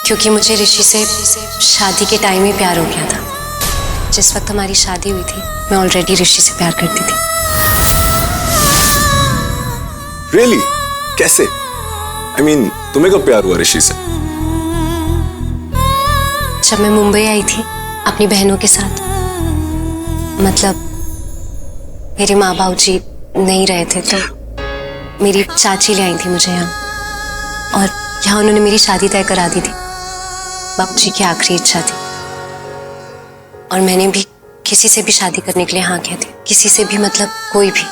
क्योंकि मुझे ऋषि से शादी के टाइम ही प्यार हो गया था। जिस वक्त हमारी शादी हुई थी मैं ऑलरेडी ऋषि से प्यार करती थी। Really? कैसे? I mean, तुम्हें कब प्यार हुआ ऋषि से? जब मैं मुंबई आई थी अपनी बहनों के साथ, मतलब मेरे माँ बाबू जी नहीं रहे थे तो मेरी चाची ले आई थी मुझे यहाँ, और यहाँ उन्होंने मेरी शादी तय करा दी थी। बाबूजी की आखिरी इच्छा थी और मैंने भी किसी से भी शादी करने के लिए हाँ कह दी। किसी से भी मतलब कोई भी,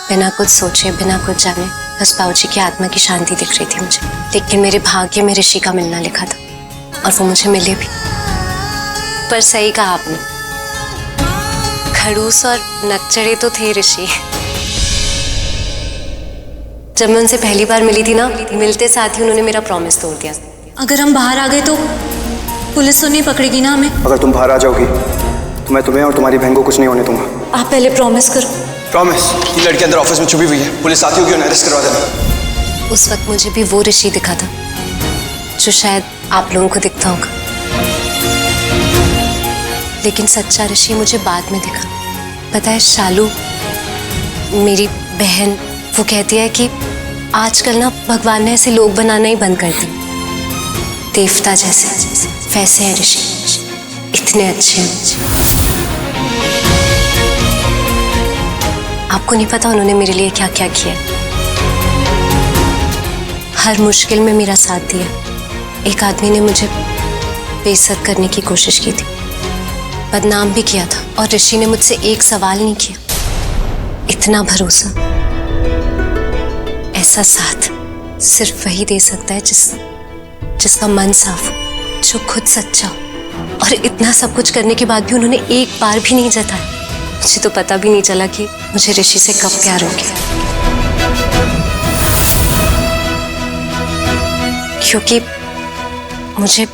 बिना कुछ सोचे बिना कुछ जाने, बस बाबूजी की आत्मा की शांति दिख रही थी मुझे। लेकिन मेरे भाग्य में ऋषि का मिलना लिखा था और वो मुझे मिले भी। पर सही कहा आपने, खड़ूस और नकचड़े तो थे ऋषि। जब मैं उनसे पहली बार मिली थी ना, मिलते साथ ही उन्होंने मेरा प्रॉमिस तोड़ दिया। अगर हम बाहर आ गए तो पुलिस तो नहीं पकड़ेगी ना हमें? अगर तुम बाहर आ जाओगी तो मैं तुम्हें और तुम्हारी बहन को कुछ नहीं होने दूंगा। आप पहले प्रॉमिस करो। प्रॉमिस। ये लड़की अंदर ऑफिस में छुपी हुई है, पुलिस आती होगी उन्हें अरेस्ट करवा देना। उस वक्त मुझे भी वो ऋषि दिखा था जो शायद आप लोगों को दिखता होगा, लेकिन सच्चा ऋषि मुझे बाद में दिखा। पता है शालू, मेरी बहन, वो कहती है कि आजकल ना भगवान ने ऐसे लोग बनाना ही बंद कर दिए, देवता जैसे। वैसे हैं ऋषि, इतने अच्छे हैं। आपको नहीं पता उन्होंने मेरे लिए क्या क्या किया। हर मुश्किल में मेरा साथ दिया। एक आदमी ने मुझे बेइज्जत करने की कोशिश की थी, बदनाम भी किया था, और ऋषि ने मुझसे एक सवाल नहीं किया। इतना भरोसा, ऐसा साथ सिर्फ वही दे सकता है जिसका मन साफ हो, जो खुद सच्चा हो। और इतना सब कुछ करने के बाद भी उन्होंने एक बार भी नहीं जताया। मुझे तो पता भी नहीं चला कि मुझे ऋषि से कब प्यार हो गया, क्योंकि मुझे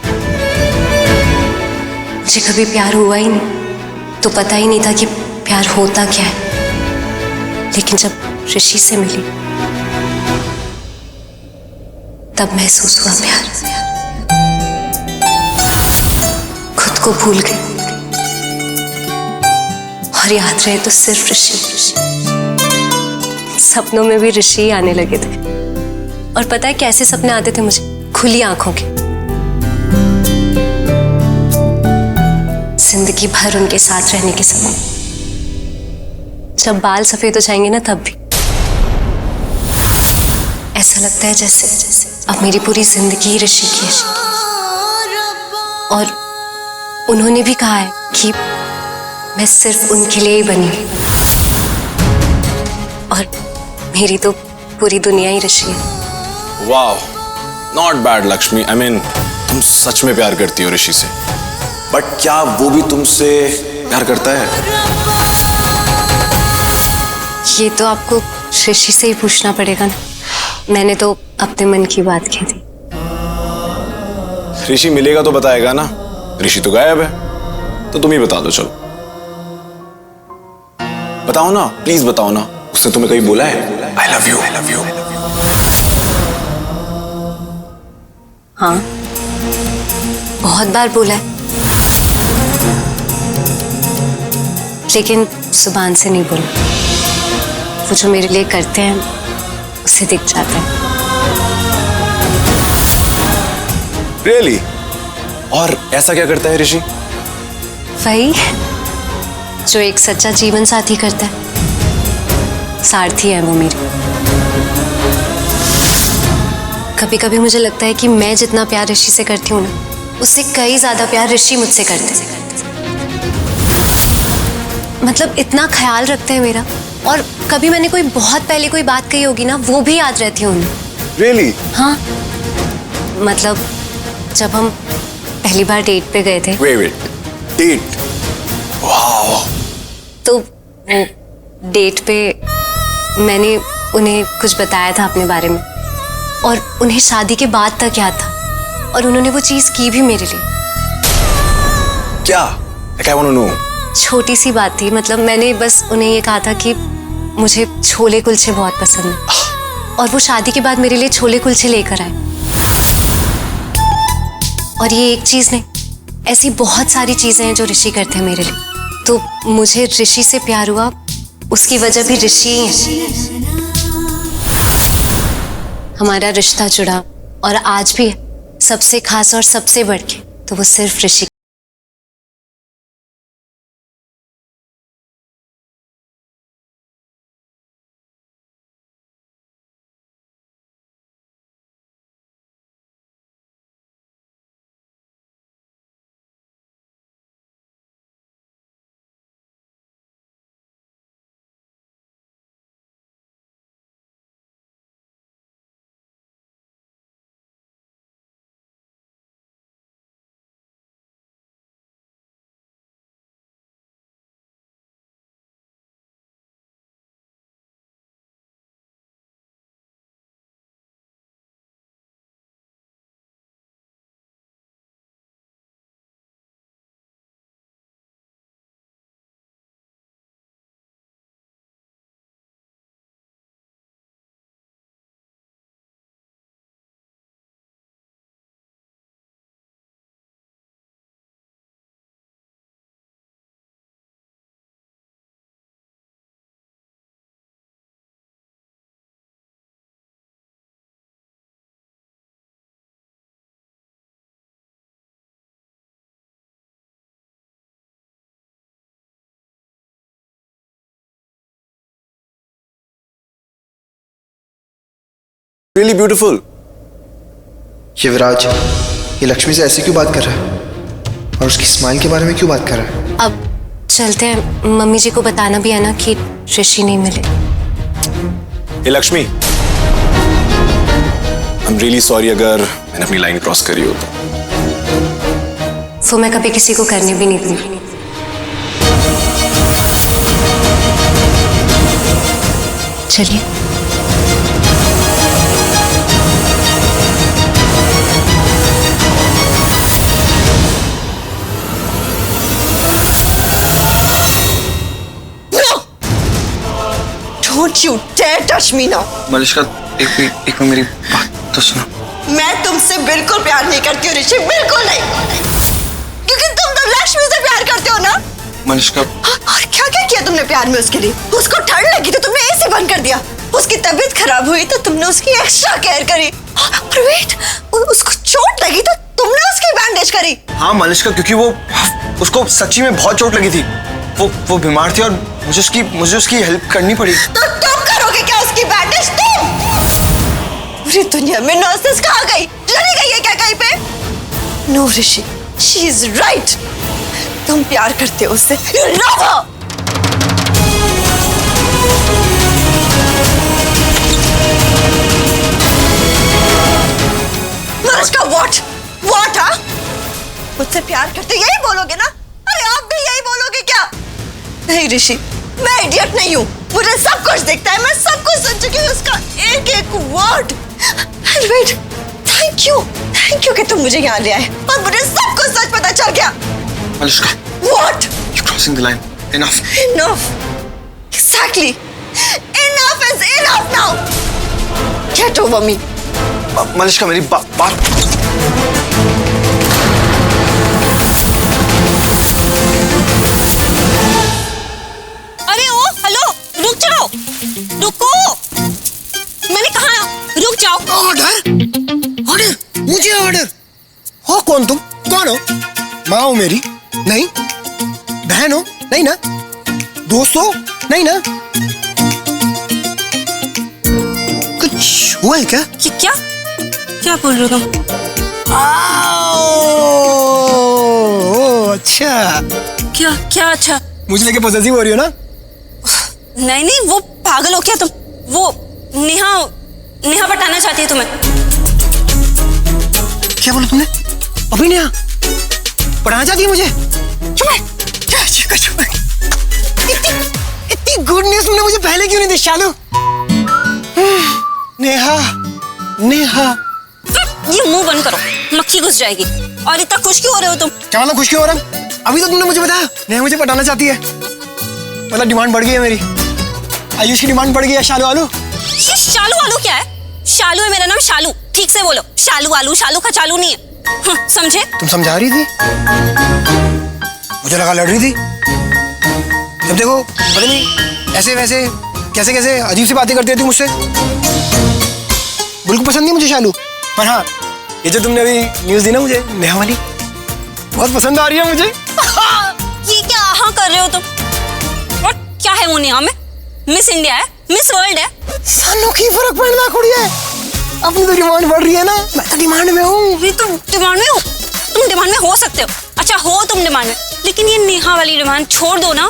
कभी प्यार हुआ ही नहीं, तो पता ही नहीं था कि प्यार होता क्या है। लेकिन जब ऋषि से मिली तब महसूस हुआ प्यार। खुद को भूल गई और याद रहे तो सिर्फ ऋषि। सपनों में भी ऋषि ही आने लगे थे। और पता है कैसे सपने आते थे मुझे? खुली आंखों के, जिंदगी भर उनके साथ रहने के सपने। जब बाल सफेद हो जाएंगे ना, तब भी ऐसा लगता है जैसे अब मेरी पूरी जिंदगी ही ऋषि की है। और उन्होंने भी कहा है कि मैं सिर्फ उनके लिए ही बनी हूं, और मेरी तो पूरी दुनिया ही ऋषि है। वाह, not bad Lakshmi. I mean, तुम सच में प्यार करती हो ऋषि से, बट क्या वो भी तुमसे प्यार करता है? ये तो आपको ऋषि से ही पूछना पड़ेगा ना। मैंने तो अपने मन की बात कही थी। ऋषि मिलेगा तो बताएगा ना। ऋषि तो गायब है, तो तुम ही बता दो। चलो बताओ ना, प्लीज बताओ ना। उसने तुम्हें कहीं बोला है I love you? I love you. हाँ, बहुत बार बोला है, लेकिन जुबान से नहीं बोला। वो जो मेरे लिए करते हैं उससे दिख जाता है। Really? और ऐसा क्या करता है ऋषि? वही जो एक सच्चा जीवन साथी करता है। सारथी है वो मेरी। कभी कभी मुझे लगता है कि मैं जितना प्यार ऋषि से करती हूँ ना, उससे कई ज्यादा प्यार ऋषि मुझसे करते हैं। मतलब इतना ख्याल रखते हैं मेरा, और कभी मैंने कोई बहुत पहले कोई बात कही होगी ना, वो भी याद रहती है उन्हें। Really? हाँ, मतलब जब हम पहली बार डेट पे गए थे। Wait, date? वाह। तो डेट पे मैंने उन्हें कुछ बताया था अपने बारे में, और उन्हें शादी के बाद तक याद था, और उन्होंने वो चीज की भी मेरे लिए। क्या? Like, I want to know. छोटी सी बात थी, मतलब मैंने बस उन्हें ये कहा था कि मुझे छोले कुलचे बहुत पसंद है, और वो शादी के बाद मेरे लिए छोले कुलचे लेकर आए। और ये एक चीज नहीं, ऐसी बहुत सारी चीजें हैं जो ऋषि करते हैं मेरे लिए। तो मुझे ऋषि से प्यार हुआ, उसकी वजह भी ऋषि ही है। हमारा रिश्ता जुड़ा और आज भी है, सबसे खास और सबसे बढ़ के तो वो सिर्फ ऋषि। Really beautiful. ये विराज, ये लक्ष्मी से ऐसे क्यों बात कर रहा है और उसकी स्माइल के बारे में क्यों बात कर रहा है? अब चलते हैं, मम्मी जी को बताना भी है ना कि ऋषि नहीं मिले। Hey Lakshmi, I am really sorry अगर मैंने अपनी लाइन क्रॉस करी हो तो। वो मैं कभी किसी को करने भी नहीं दूंगी। चलिए। Don't you dare touch me now! Malishka, एक मिनट मेरी बात तो सुनो। मैं तुमसे बिल्कुल प्यार नहीं करती हूँ ऋषि, बिल्कुल नहीं। क्योंकि तुम तो लक्ष्मी से प्यार करते हो ना? मलिष्का, और क्या क्या किया तुमने प्यार में उसके लिए? उसको ठंड लगी तो तुमने एसी बंद कर दिया। उसकी तबीयत खराब हुई तो तुमने उसकी एक्स्ट्रा केयर करी। और वेट, उसको चोट लगी तो तुमने उसकी बैंडेज करी। हाँ मलिष्का, क्योंकि वो उसको सच्ची में बहुत चोट लगी थी। वो बीमार थी और मुझे उसकी हेल्प करनी पड़ी। तो तुम करोगे क्या उसकी बैंडेज? तुम पूरी दुनिया में नर्सेस कहाँ गई? चली गई है क्या कहीं पे? No Rishi, she is right. तुम प्यार करते हो उससे। You love her. Malishka, what? हाँ? मुझसे प्यार करते यही बोलोगे ना? अरे आप भी यही बोलोगे क्या? नहीं ऋषि, मैं इडियट नहीं हूँ। मुझे सब कुछ दिखता है, मैं सब कुछ सुन चुकी हूँ, उसका एक एक वर्ड। वेट, थैंक यू कि तुम मुझे यहाँ ले आए और मुझे सब कुछ सच पता चल गया। Malishka, What? you're crossing the line. Enough. Enough. Exactly. Enough is enough now. Get over me. Malishka, मेरी बात। अरे ओ हेलो, रुक जाओ, रुको, मैंने कहा रुक जाओ। ऑर्डर, मुझे ऑर्डर। हो कौन तुम? कौन हो? माँ हो मेरी? नहीं। बहन हो? नहीं ना। दोस्त हो? नहीं ना। कुछ हुआ है क्या? क्या बोल रहे हो तुम? अच्छा। क्या अच्छा? मुझे लेके पॉसेसिव हो रही हो ना? नहीं, वो पागल हो क्या तुम? वो नेहा पटाना चाहती है तुम्हें। क्या बोला तुमने? अभी नेहा पढ़ाना चाहती है मुझे? इतनी गुड न्यूज़ तुमने मुझे पहले क्यों नहीं दी शालू? नेहा ये मुंह बंद करो, मक्खी घुस जाएगी। और इतना खुश क्यों हो रहे हो तुम? क्या मतलब खुश क्यों हो रहा हूँ? अभी तो तुमने मुझे बताया नेहा मुझे पटाना चाहती है। मतलब डिमांड बढ़ गई है मेरी। आयुष की डिमांड बढ़ गई है। शालू आलू। ये शालू आलू क्या है? शालू है मेरा नाम, शालू। ठीक से बोलो, शालू आलू, शालू का चालू नहीं है। समझे? तुम समझा रही थी, मुझे लगा लड़ रही थी। जब देखो पता नहीं ऐसे वैसे कैसे कैसे अजीब सी बातें करती रहती मुझसे। बिल्कुल पसंद नहीं मुझे शालू। पर हाँ, ये जो तुमने अभी न्यूज़ दी ना मुझे नेहा वाली, बहुत पसंद आ रही है मुझे। ये क्या हाँ कर रहे हो तुम? और क्या है वो नेहा में? मिस इंडिया है, मिस वर्ल्ड है। सालों की फर्क पड़ना कुड़ी है। अपनी तो डिमांड बढ़ रही है ना, मैं तो डिमांड में हूँ। भी तुम डिमांड में हो? तुम डिमांड में हो सकते हो, अच्छा हो तुम डिमांड में, लेकिन ये नेहा वाली डिमांड छोड़ दो ना,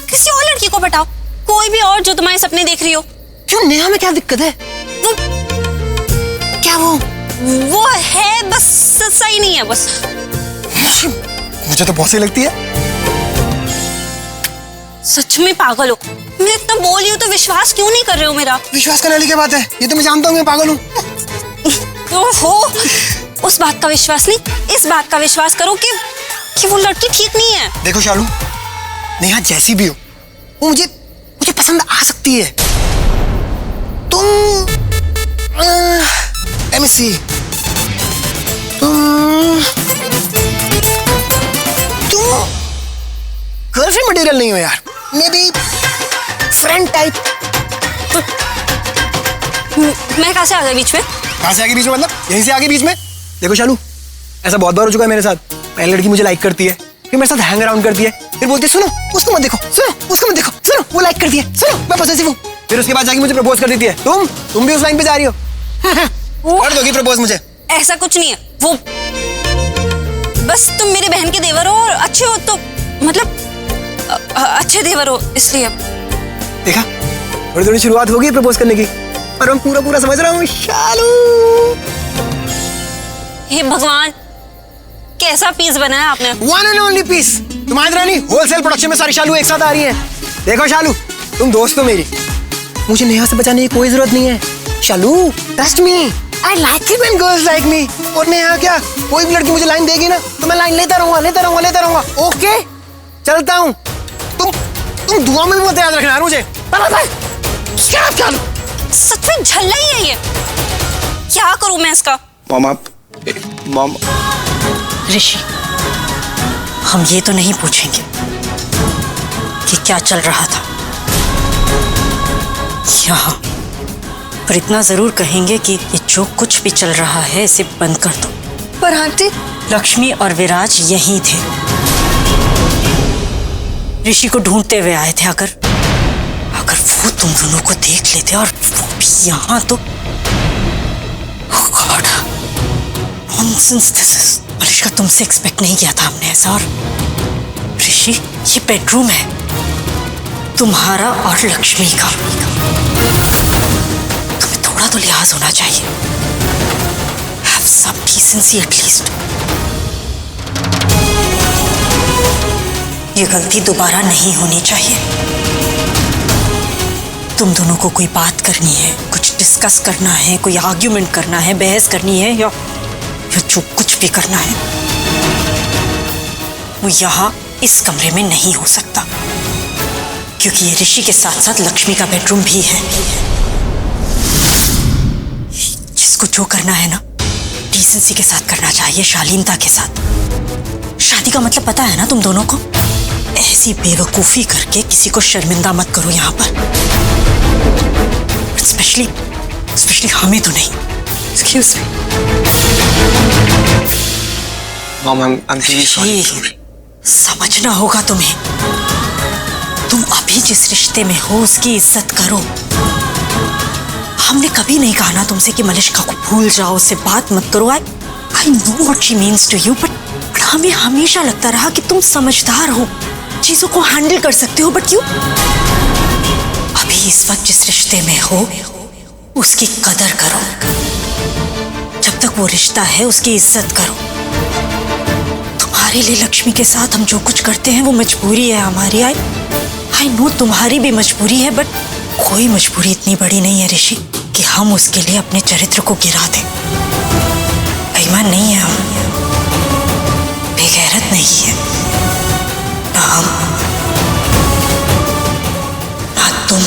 किसी और लड़की को पटाओ, कोई भी और जो तुम्हारे सपने देख रही हो। क्यों, नेहा में क्या दिक्कत है? वो क्या वो है बस सही नहीं है बस। मुझे तो बहुत सही लगती है। सच में पागल हो, मैं इतना बोल रही हूँ तो विश्वास क्यों नहीं कर रहे हो मेरा? विश्वास करने वाली क्या बात है, ये तो मैं जानता हूँ मैं पागल हूँ। ओहो, उस बात का विश्वास नहीं, इस बात का विश्वास करो कि वो लड़की ठीक नहीं है। देखो शालू, नेहा जैसी भी हो वो मुझे पसंद आ सकती है। तुम let me see, तुम गर्लफ्रेंड मटेरियल नहीं हो यार, मे बी फ्रेंड टाइप। मैं कहाँ से आ गई बीच में? कहाँ से आगे बीच में, मतलब यहीं से आगे बीच में? देखो शालू, ऐसा बहुत बार हो चुका है मेरे साथ। पहले लड़की मुझे लाइक करती है, फिर मेरे साथ हैंग अराउंड करती है, फिर बोलती है सुनो उसको मत देखो, सुनो उसको मत देखो, सुनो वो लाइक करती है, सुनो मैं पॉसेसिव हूँ। फिर उसके बाद जाके मुझे प्रपोज कर देती है। तुम भी उस लाइन पे जा रही हो। कर दोगी प्रपोज मुझे? ऐसा कुछ नहीं है, वो बस तुम मेरे बहन के देवर हो और अच्छे हो, तो मतलब अच्छे देवर हो इसलिए। देखा, थोड़ी थोड़ी शुरुआत होगी प्रपोज करने की, और मैं पूरा समझ रहा हूँ शालू। हे भगवान, कैसा पीस बनाया आपने? One and only piece. तुम्हारी रानी होलसेल प्रोडक्शन में सारी शालू एक साथ आ रही है। देखो शालू, तुम दोस्त हो मेरी, मुझे नेहा से बचाने की कोई जरूरत नहीं है। Shalu trust me, I like it when girls like me. और नेहा क्या, कोई भी लड़की मुझे लाइन देगी ना तो मैं लाइन लेता रहूंगा। ओके चलता हूँ। तुम दुआ में भी मत याद रखना यार मुझे। बाय। सच में झल्ला ही है ये, क्या करूं मैं इसका? मॉम ऋषि, हम ये तो नहीं पूछेंगे कि क्या चल रहा था यहाँ, पर इतना जरूर कहेंगे कि ये जो कुछ भी चल रहा है इसे बंद कर दो। पर आंटी, लक्ष्मी और विराज यहीं थे, ऋषि को ढूंढते हुए आए थे। अगर वो तुम दोनों को देख लेते और वो भी यहाँ, तो oh God, nonsense this is। Malishka, तुमसे एक्सपेक्ट नहीं किया था हमने ऐसा। और ऋषि, ये बेडरूम है तुम्हारा और लक्ष्मी का, तुम्हें थोड़ा तो लिहाज होना चाहिए। Have some decency at least। ये गलती दोबारा नहीं होनी चाहिए। तुम दोनों को कोई बात करनी है, कुछ डिस्कस करना है, कोई आर्ग्यूमेंट करना है, बहस करनी है, या जो कुछ भी करना है, वो यहाँ इस कमरे में नहीं हो सकता, क्योंकि ये ऋषि के साथ साथ लक्ष्मी का बेडरूम भी है। जिसको जो करना है ना, डिसेंसी के साथ करना चाहिए, शालीनता के साथ। शादी का मतलब पता है ना तुम दोनों को? ऐसी बेवकूफी करके किसी को शर्मिंदा मत करो यहाँ पर, स्पेशली हमें तो नहीं। Excuse me. Mom, I am really sorry. समझना होगा तुम्हें, तुम अभी जिस रिश्ते में हो उसकी इज्जत करो। हमने कभी नहीं कहा ना तुमसे कि मलिश्का को भूल जाओ, उससे बात मत करो। I know what she means to you, but हमें हमेशा लगता रहा कि तुम समझदार हो, चीजों को हैंडल कर सकते हो, बट यू अभी इस वक्त जिस रिश्ते में हो उसकी कदर करो। जब तक वो रिश्ता है उसकी इज्जत करो। तुम्हारे लिए लक्ष्मी के साथ हम जो कुछ करते हैं वो मजबूरी है हमारी। आई नो तुम्हारी भी मजबूरी है, बट कोई मजबूरी इतनी बड़ी नहीं है ऋषि कि हम उसके लिए अपने चरित्र को गिरा दें। बेईमान नहीं है हम, बेगैरत नहीं है ना हम, ना तुम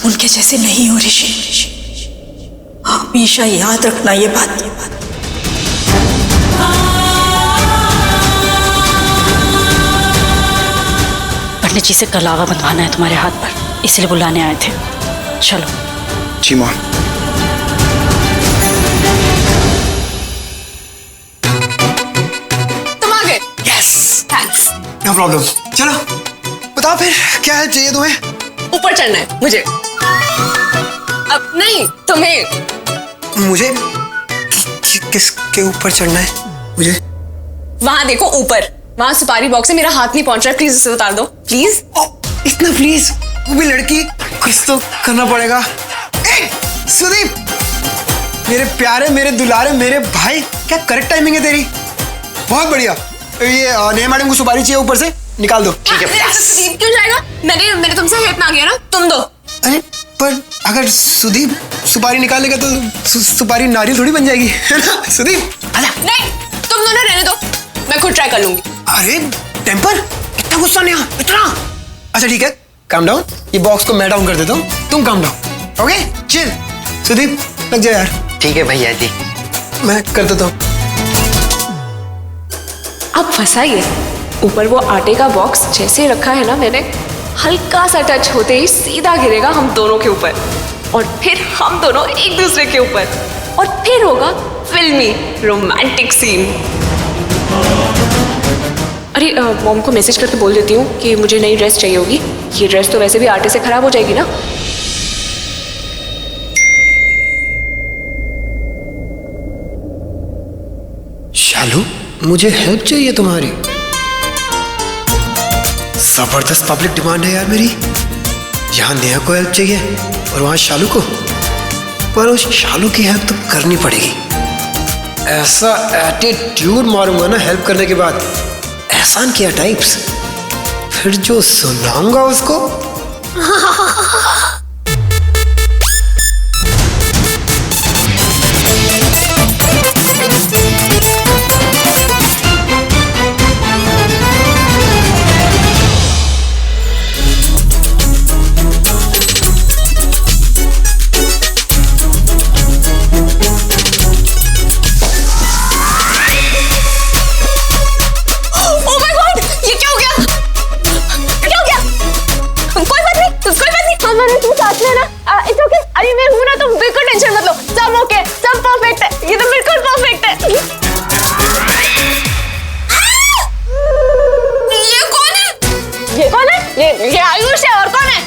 उनके जैसे नहीं हो ऋषि। हमेशा याद रखना ये बात। अपने जी से कलावा बनवाना है तुम्हारे हाथ पर, इसलिए बुलाने आए थे। चलो। जी माँ। तुम आ गए। Yes, thanks. No problem. चलो बताओ फिर क्या हेल्प चाहिए तुम्हें? ऊपर चढ़ना है मुझे। अब नहीं, तुम्हें। मुझे किसके ऊपर चढ़ना है मुझे? वहां देखो ऊपर, वहां सुपारी बॉक्स है, मेरा हाथ नहीं पहुंच रहा है, प्लीज उसे उतार दो प्लीज। इतना प्लीज? वो भी लड़की, कुछ तो करना पड़ेगा। सुदीप, मेरे प्यारे, मेरे दुलारे, मेरे भाई, क्या करेक्ट टाइमिंग है तेरी, बहुत बढ़िया। ये नेहा मैडम को सुपारी चाहिए, ऊपर से निकाल दो। ठीक है। सुदीप क्यों जाएगा? मैंने तुमसे हेल्प मांगी है ना, तुम दो। अरे पर अगर सुदीप सुपारी निकालेगा तो सुपारी नारियल थोड़ी बन जाएगी, है ना? सुदीप आजा। नहीं, तुम दोनों रहने दो, मैं खुद ट्राई कर लूंगी। अरे टेम्पर, इतना गुस्सा नहीं आ, इतना। अच्छा ठीक है, काम डाउन। ये बॉक्स को मैं डाउन कर देता हूँ, तुम calm down. Okay chill. Sudeep लग जा यार। ठीक है भैया जी। मैं कर देता हूँ। अब फंसाइए। ऊपर वो आटे का बॉक्स जैसे रखा है ना मैंने, हल्का सा टच होते ही सीधा गिरेगा हम दोनों के ऊपर, और फिर हम दोनों एक दूसरे के ऊपर, और फिर होगा फिल्मी रोमांटिक सीन। अरे मॉम को मैसेज करके बोल देती हूँ कि मुझे नई ड्रेस चाहिए होगी। ये ड्रेस तो वैसे भी आटे से खराब हो जाएगी ना। शालू, मुझे हेल्प चाहिए तुम्हारी। जबरदस्त पब्लिक डिमांड है यार मेरी। यहाँ नेहा को हेल्प चाहिए और वहां शालू को, पर उस शालू की हेल्प तो करनी पड़ेगी। ऐसा एटीट्यूड मारूंगा ना हेल्प करने के बाद, एहसान किया टाइप्स, फिर जो सुनाऊंगा उसको। ये आयुष है, और कौन है?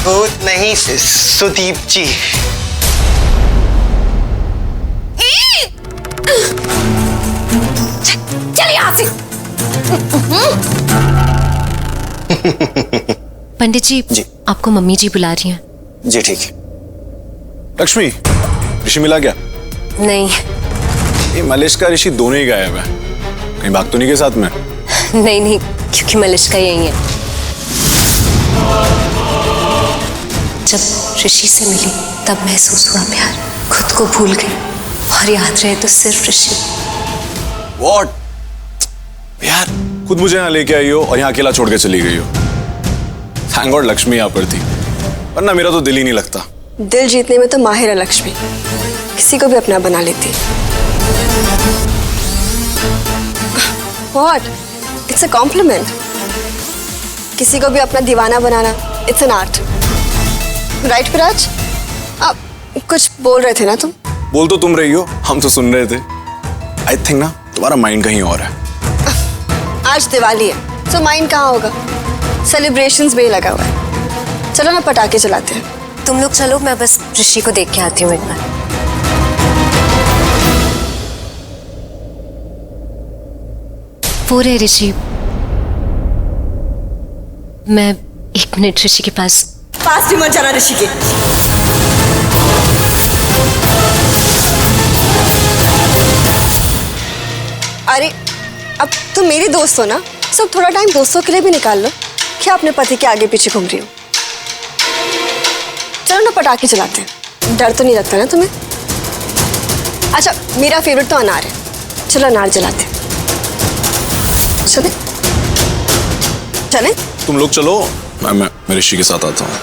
भूत नहीं, सुदीप जी। चल यहाँ से। पंडित जी, आपको मम्मी जी बुला रही हैं। जी ठीक है। लक्ष्मी, ऋषि मिला क्या? नहीं। ये मलेश का ऋषि दोनों ही गायब है, कहीं भाग तो नहीं के साथ में? नहीं, क्योंकि मलिश्का यही है। जब ऋषि से मिली तब महसूस हुआ प्यार, खुद को भूल गई और याद रहे तो सिर्फ ऋषि। What? यार खुद मुझे यहाँ लेके आई हो और यहाँ अकेला छोड़ के चली गई हो। Thank God लक्ष्मी यहाँ पर थी, वरना मेरा तो दिल ही नहीं लगता। दिल जीतने में तो माहिर है लक्ष्मी, किसी को भी अपना बना लेती। What? It's a compliment. किसी को भी अपना दीवाना बनाना, it's an art. Right विराज? आप कुछ बोल रहे थे ना तुम? बोल तो तुम रही हो, हम तो सुन रहे थे। I think ना तुम्हारा माइंड कहीं और है। आज दिवाली है, तो माइंड कहाँ होगा? सेलिब्रेशंस में ही लगा हुआ है। चलो ना पटाखे चलाते हैं। तुम लोग चलो, मैं बस ऋषि को देख के आती हूँ एक बार। वो रहे ऋषि। मैं 1 मिनट ऋषि के पास भी मत जाना ऋषि के। अरे अब तुम मेरी दोस्त हो ना, सब थोड़ा टाइम दोस्तों के लिए भी निकाल लो। क्या अपने पति के आगे पीछे घूम रही हो? चलो ना पटाखे चलाते हैं, डर तो नहीं लगता ना तुम्हें? अच्छा मेरा फेवरेट तो अनार है, चलो अनार जलाते हैं। चले चले? तुम लोग चलो, मैं ऋषि के साथ आता हूँ।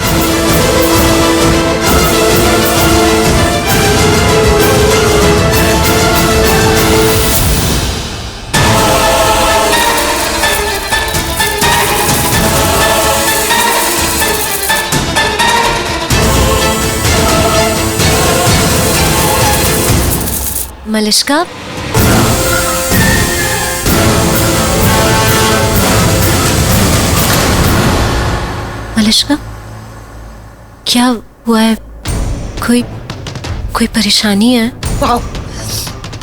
मलिष्का, मलिष्का, क्या हुआ है? कोई परेशानी है? वाह,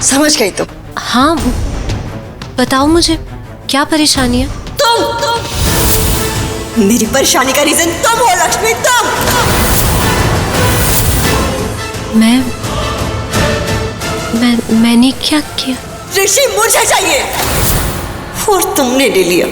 समझ गई तुम। हाँ, बताओ मुझे, क्या परेशानी है? तुम मेरी परेशानी का रीजन तुम हो लक्ष्मी, तुम। मैंने क्या किया? ऋषि मुझे चाहिए और तुमने ले लिया।